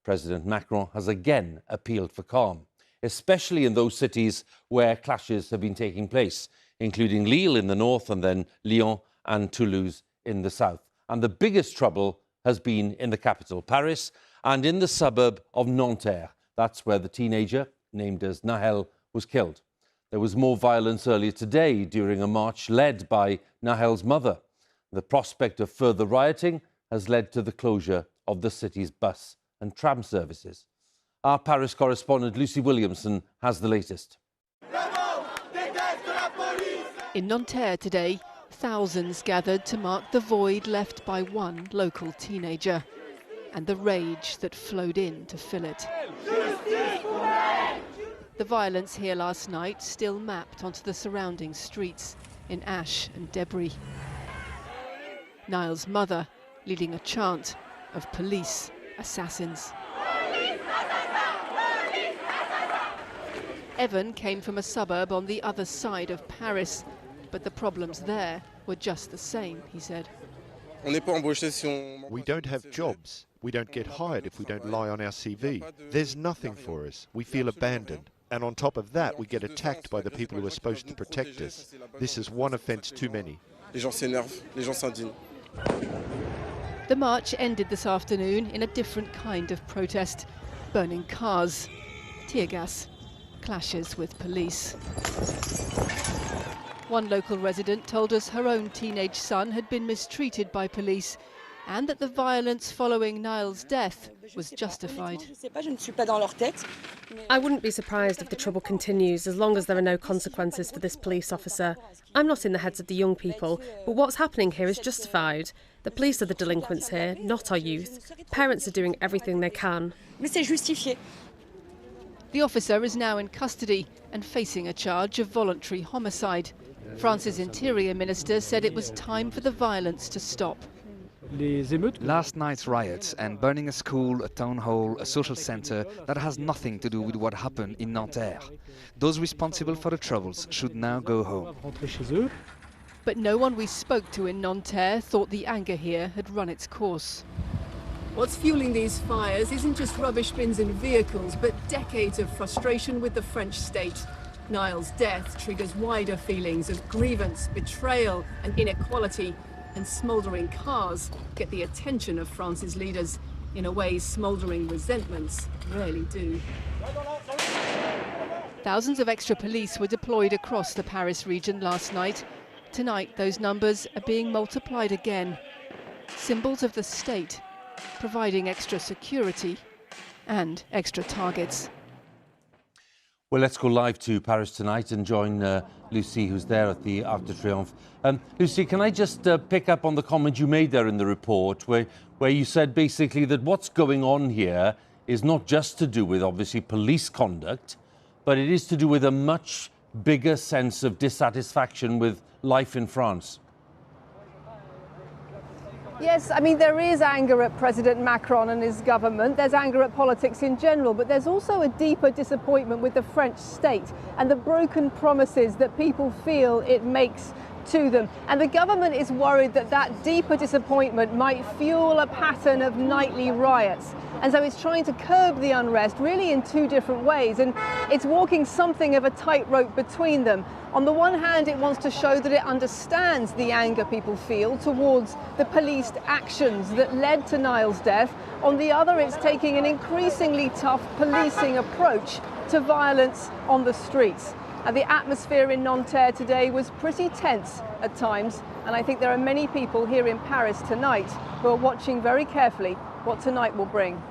President Macron has again appealed for calm, especially in those cities where clashes have been taking place, including Lille in the north and then Lyon and Toulouse in the south. And the biggest trouble has been in the capital, Paris, and in the suburb of Nanterre. That's where the teenager, named as Nahel, was killed. There was more violence earlier today during a march led by Nahel's mother. The prospect of further rioting has led to the closure of the city's bus and tram services. Our Paris correspondent Lucy Williamson has the latest. In Nanterre today, thousands gathered to mark the void left by one local teenager and the rage that flowed in to fill it. The violence here last night still mapped onto the surrounding streets in ash and debris. Niall's mother leading a chant of police assassins. Evan came from a suburb on the other side of Paris, but the problems there were just the same, he said. We don't have jobs. We don't get hired if we don't lie on our CV. There's nothing for us. We feel abandoned. And on top of that, we get attacked by the people who are supposed to protect us. This is one offence too many. The march ended this afternoon in a different kind of protest. Burning cars, tear gas, clashes with police. One local resident told us her own teenage son had been mistreated by police and that the violence following Niall's death was justified. I wouldn't be surprised if the trouble continues as long as there are no consequences for this police officer. I'm not in the heads of the young people, but what's happening here is justified. The police are the delinquents here, not our youth. Parents are doing everything they can. The officer is now in custody and facing a charge of voluntary homicide. France's Interior Minister said it was time for the violence to stop. Last night's riots and burning a school, a town hall, a social centre, that has nothing to do with what happened in Nanterre. Those responsible for the troubles should now go home. But no one we spoke to in Nanterre thought the anger here had run its course. What's fueling these fires isn't just rubbish bins and vehicles, but decades of frustration with the French state. Niall's death triggers wider feelings of grievance, betrayal and inequality. And smouldering cars get the attention of France's leaders in a way smouldering resentments rarely do. Thousands of extra police were deployed across the Paris region last night. Tonight, those numbers are being multiplied again. Symbols of the state, providing extra security and extra targets. Well, let's go live to Paris tonight and join Lucy, who's there at the Arc de Triomphe. Lucy, can I just pick up on the comment you made there in the report where you said basically that what's going on here is not just to do with, obviously, police conduct, but it is to do with a much bigger sense of dissatisfaction with life in France? Yes, I mean, there is anger at President Macron and his government. There's anger at politics in general, but there's also a deeper disappointment with the French state and the broken promises that people feel it makes to them. And the government is worried that that deeper disappointment might fuel a pattern of nightly riots. And so it's trying to curb the unrest really in two different ways. And it's walking something of a tightrope between them. On the one hand, it wants to show that it understands the anger people feel towards the policed actions that led to Niall's death. On the other, it's taking an increasingly tough policing approach to violence on the streets. And the atmosphere in Nanterre today was pretty tense at times, and I think there are many people here in Paris tonight who are watching very carefully what tonight will bring.